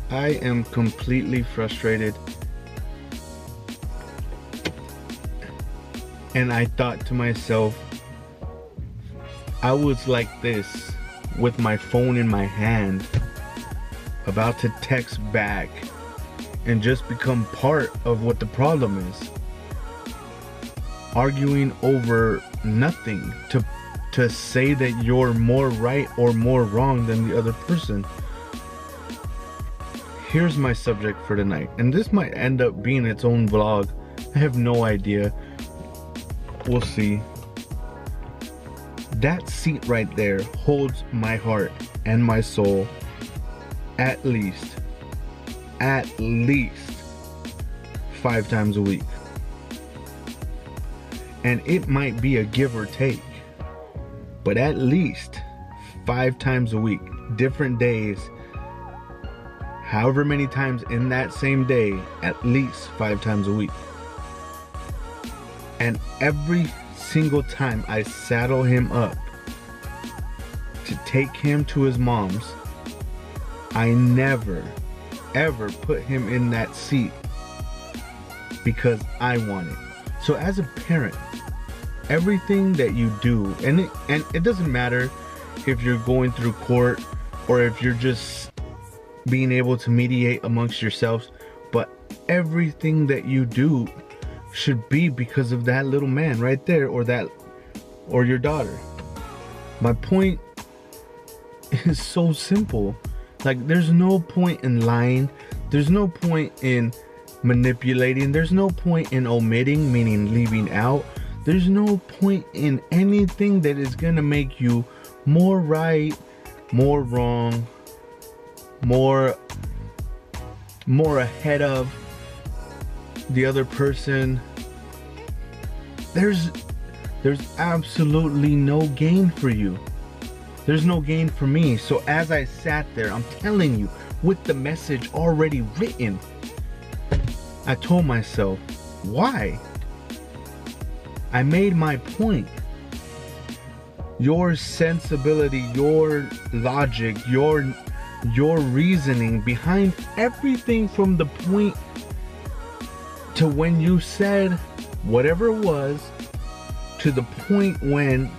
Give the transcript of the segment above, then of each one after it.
I am completely frustrated, and I thought to myself, I was like this with my phone in my hand, about to text back and just become part of what the problem is. Arguing over nothing to say that you're more right or more wrong than the other person. Here's my subject for tonight, and this might end up being its own vlog. I have no idea. We'll see. That seat right there holds my heart and my soul at least 5 times a week. And it might be a give or take, but at least 5 times a week, different days, however many times in that same day, at least 5 times a week. And every single time I saddle him up to take him to his mom's, I never ever put him in that seat because I want it. So as a parent, everything that you do, and it doesn't matter if you're going through court or if you're just being able to mediate amongst yourselves, but everything that you do should be because of that little man right there, or your daughter. My point is so simple. Like, there's no point in lying, there's no point in manipulating, there's no point in omitting, meaning leaving out, there's no point in anything that is gonna make you more right, more wrong, more ahead of the other person. There's absolutely no gain for you. There's no gain for me. So as I sat there, I'm telling you, with the message already written, I told myself, why? I made my point. Your sensibility, your logic, your reasoning behind everything from the point to when you said whatever it was, to the point when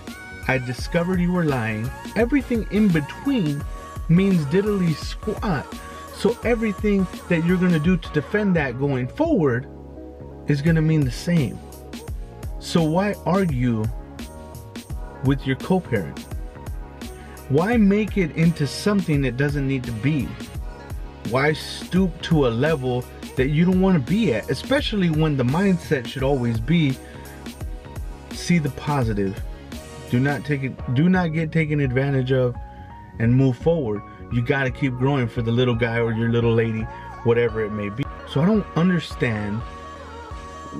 I discovered you were lying, everything in between means diddly squat. So everything that you're going to do to defend that going forward is going to mean the same. So why argue with your co-parent? Why make it into something that doesn't need to be? Why stoop to a level that you don't want to be at? Especially when the mindset should always be, see the positive. Do not get taken advantage of, and move forward. You got to keep growing for the little guy or your little lady, whatever it may be. So I don't understand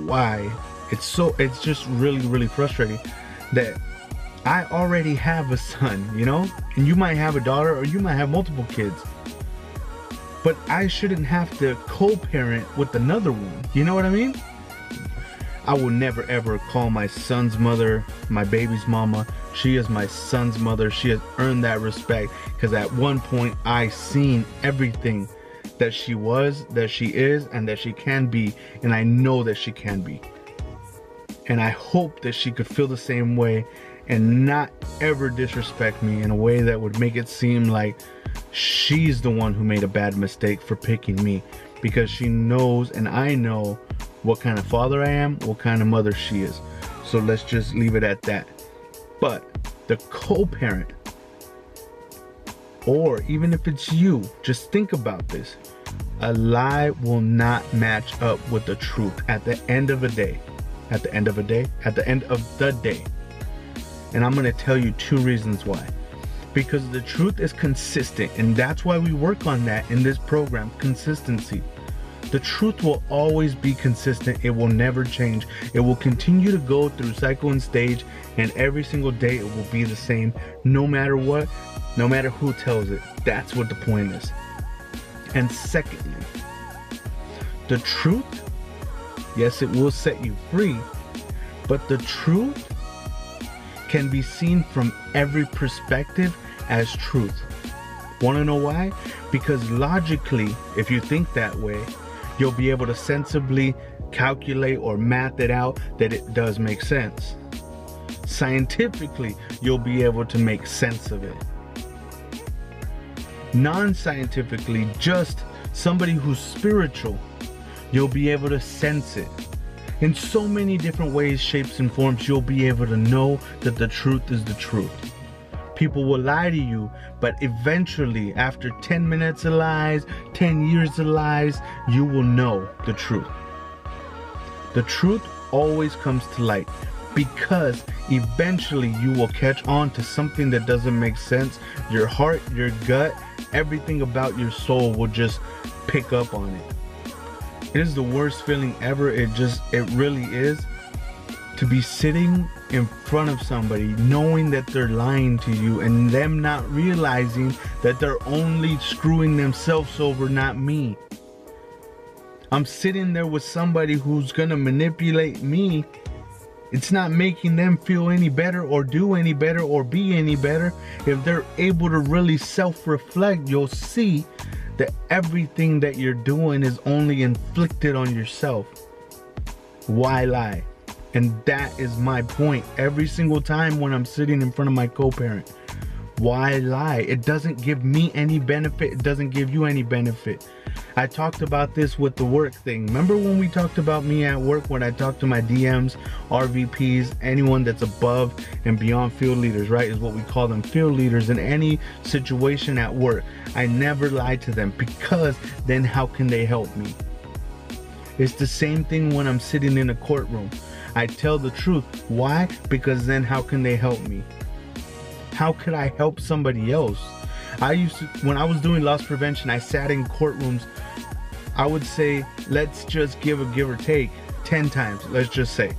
why it's just really frustrating that I already have a son, you know, and you might have a daughter or you might have multiple kids, but I shouldn't have to co-parent with another one. You know what I mean? I will never ever call my son's mother my baby's mama. She is my son's mother. She has earned that respect because at one point I seen everything that she was, that she is, and that she can be, and I know that she can be. And I hope that she could feel the same way and not ever disrespect me in a way that would make it seem like she's the one who made a bad mistake for picking me, because she knows and I know what kind of father I am, what kind of mother she is. So let's just leave it at that. But the co-parent, or even if it's you, just think about this. A lie will not match up with the truth at the end of a day. At the end of the day. And I'm going to tell you 2 reasons why. Because the truth is consistent, and that's why we work on that in this program, consistency. The truth will always be consistent. It will never change. It will continue to go through cycle and stage, and every single day it will be the same, no matter what, no matter who tells it. That's what the point is. And secondly, the truth, yes, it will set you free, but the truth can be seen from every perspective as truth. Want to know why? Because logically, if you think that way, you'll be able to sensibly calculate or math it out that it does make sense. Scientifically, you'll be able to make sense of it. Non-scientifically, just somebody who's spiritual, you'll be able to sense it. In so many different ways, shapes, and forms, you'll be able to know that the truth is the truth. People will lie to you, but eventually, after 10 minutes of lies, 10 years of lies, you will know the truth. The truth always comes to light, because eventually you will catch on to something that doesn't make sense. Your heart, your gut, everything about your soul will just pick up on it. It is the worst feeling ever. It really is. To be sitting in front of somebody knowing that they're lying to you and them not realizing that they're only screwing themselves over, not me. I'm sitting there with somebody who's gonna manipulate me. It's not making them feel any better or do any better or be any better. If they're able to really self-reflect, you'll see that everything that you're doing is only inflicted on yourself. Why lie? And that is my point every single time when I'm sitting in front of my co-parent. Why lie? It doesn't give me any benefit. It doesn't give you any benefit. I talked about this with the work thing. Remember when we talked about me at work, when I talked to my DMs, RVPs, anyone that's above and beyond field leaders, right? Is what we call them, field leaders in any situation at work. I never lied to them, because then how can they help me? It's the same thing when I'm sitting in a courtroom. I tell the truth. Why? Because then how can they help me? How could I help somebody else? When I was doing loss prevention, I sat in courtrooms. I would say, let's just give or take 10 times, let's just say.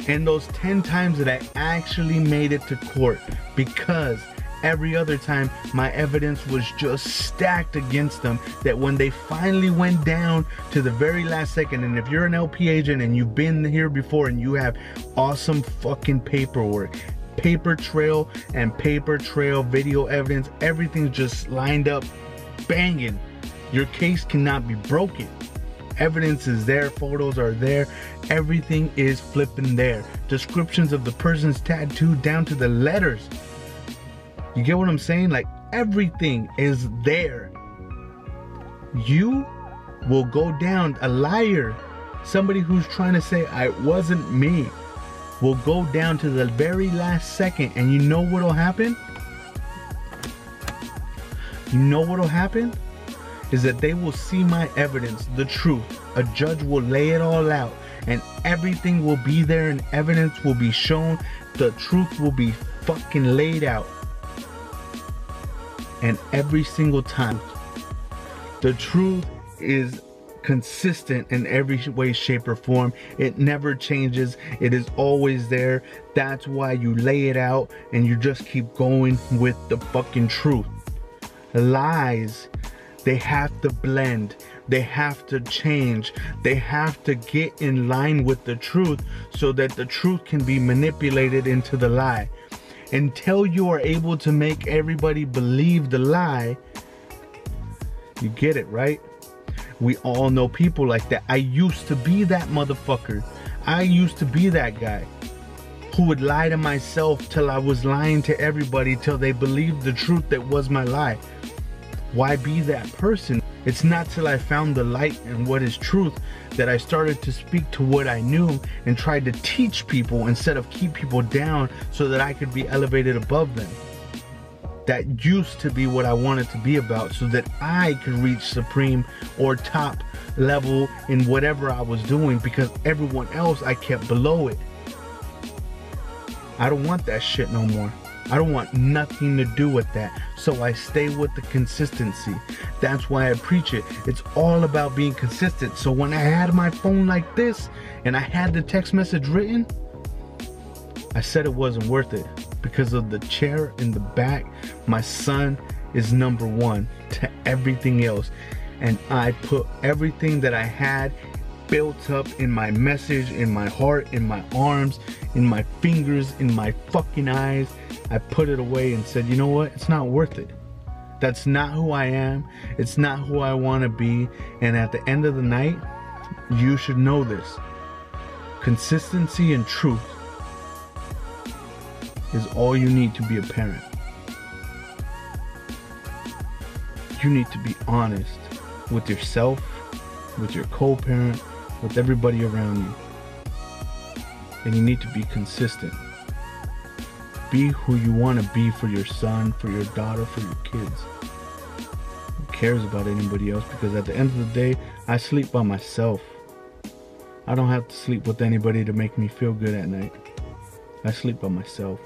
And those 10 times that I actually made it to court, because every other time my evidence was just stacked against them, that when they finally went down to the very last second, and if you're an LP agent and you've been here before and you have awesome fucking paperwork, paper trail video evidence, everything's just lined up banging, your case cannot be broken. Evidence is there, photos are there, everything is flipping there. Descriptions of the person's tattoo down to the letters. You get what I'm saying? Like, everything is there. You will go down, a liar, somebody who's trying to say I wasn't me, will go down to the very last second, and you know what'll happen? You know what'll happen? Is that they will see my evidence, the truth. A judge will lay it all out, and everything will be there, and evidence will be shown. The truth will be fucking laid out. And every single time, the truth is consistent in every way, shape, or form. It never changes. It is always there. That's why you lay it out and you just keep going with the fucking truth. Lies, they have to blend. They have to change. They have to get in line with the truth so that the truth can be manipulated into the lie. Until you are able to make everybody believe the lie, you get it, right? We all know people like that. I used to be that motherfucker. I used to be that guy who would lie to myself till I was lying to everybody, till they believed the truth that was my lie. Why be that person? It's not till I found the light and what is truth that I started to speak to what I knew and tried to teach people instead of keep people down so that I could be elevated above them. That used to be what I wanted to be about, so that I could reach supreme or top level in whatever I was doing, because everyone else I kept below it. I don't want that shit no more. I don't want nothing to do with that. So I stay with the consistency. That's why I preach it. It's all about being consistent. So when I had my phone like this and I had the text message written, I said it wasn't worth it because of the chair in the back. My son is number one to everything else. And I put everything that I had built up in my message, in my heart, in my arms, in my fingers, in my fucking eyes. I put it away and said, you know what? It's not worth it. That's not who I am. It's not who I want to be. And at the end of the night, you should know this. Consistency and truth is all you need to be a parent. You need to be honest with yourself, with your co-parent, with everybody around you. And you need to be consistent. Be who you want to be for your son, for your daughter, for your kids. Who cares about anybody else? Because at the end of the day, I sleep by myself. I don't have to sleep with anybody to make me feel good at night. I sleep by myself.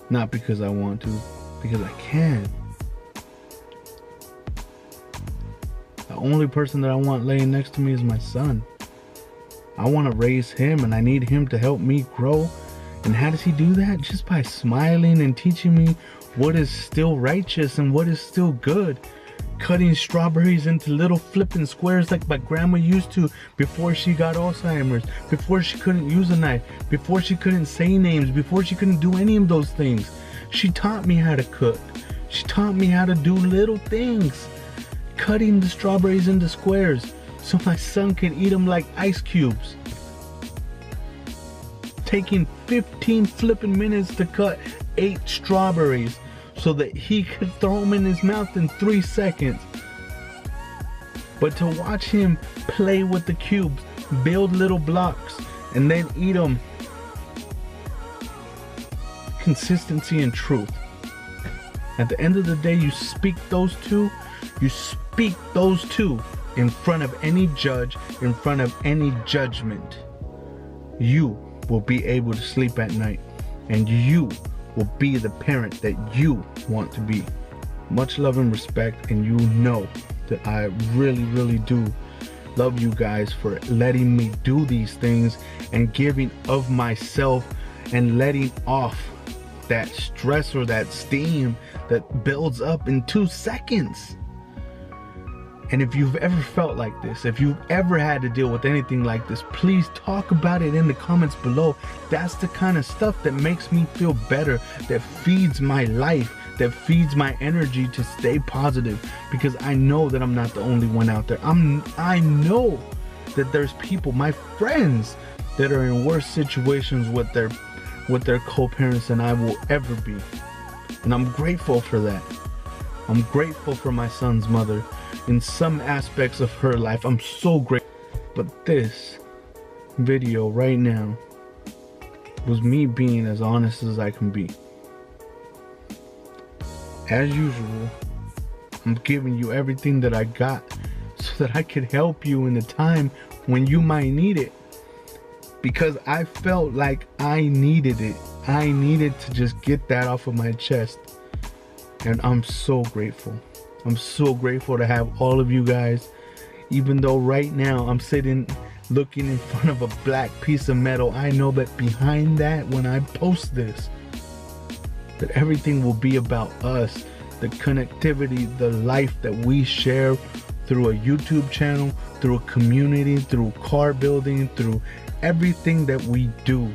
Not because I want to, because I can. The only person that I want laying next to me is my son. I want to raise him, and I need him to help me grow. And how does he do that? Just by smiling and teaching me what is still righteous and what is still good. Cutting strawberries into little flipping squares like my grandma used to before she got Alzheimer's, before she couldn't use a knife, before she couldn't say names, before she couldn't do any of those things. She taught me how to cook. She taught me how to do little things. Cutting the strawberries into squares so my son could eat them like ice cubes. Taking 15 flipping minutes to cut 8 strawberries so that he could throw them in his mouth in 3 seconds. But to watch him play with the cubes, build little blocks, and then eat them. Consistency and truth. At the end of the day, you speak those two. You speak those two in front of any judge, in front of any judgment. You will be able to sleep at night, and you will be the parent that you want to be. Much love and respect, and you know that I really, really do love you guys for letting me do these things and giving of myself and letting off that stress or that steam that builds up in 2 seconds. And if you've ever felt like this, if you've ever had to deal with anything like this, please talk about it in the comments below. That's the kind of stuff that makes me feel better, that feeds my life, that feeds my energy to stay positive, because I know that I'm not the only one out there. I know that there's people, my friends, that are in worse situations with their co-parents than I will ever be. And I'm grateful for that. I'm grateful for my son's mother. In some aspects of her life, I'm so grateful. But this video right now was me being as honest as I can be. As usual, I'm giving you everything that I got so that I could help you in the time when you might need it. Because I felt like I needed it. I needed to just get that off of my chest. And I'm so grateful. I'm so grateful to have all of you guys. Even though right now I'm sitting looking in front of a black piece of metal, I know that behind that, when I post this, that everything will be about us. The connectivity, the life that we share through a YouTube channel, through a community, through car building, through everything that we do.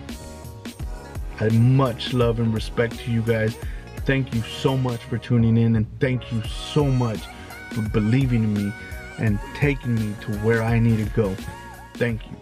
I much love and respect to you guys. Thank you so much for tuning in, and thank you so much for believing in me and taking me to where I need to go. Thank you.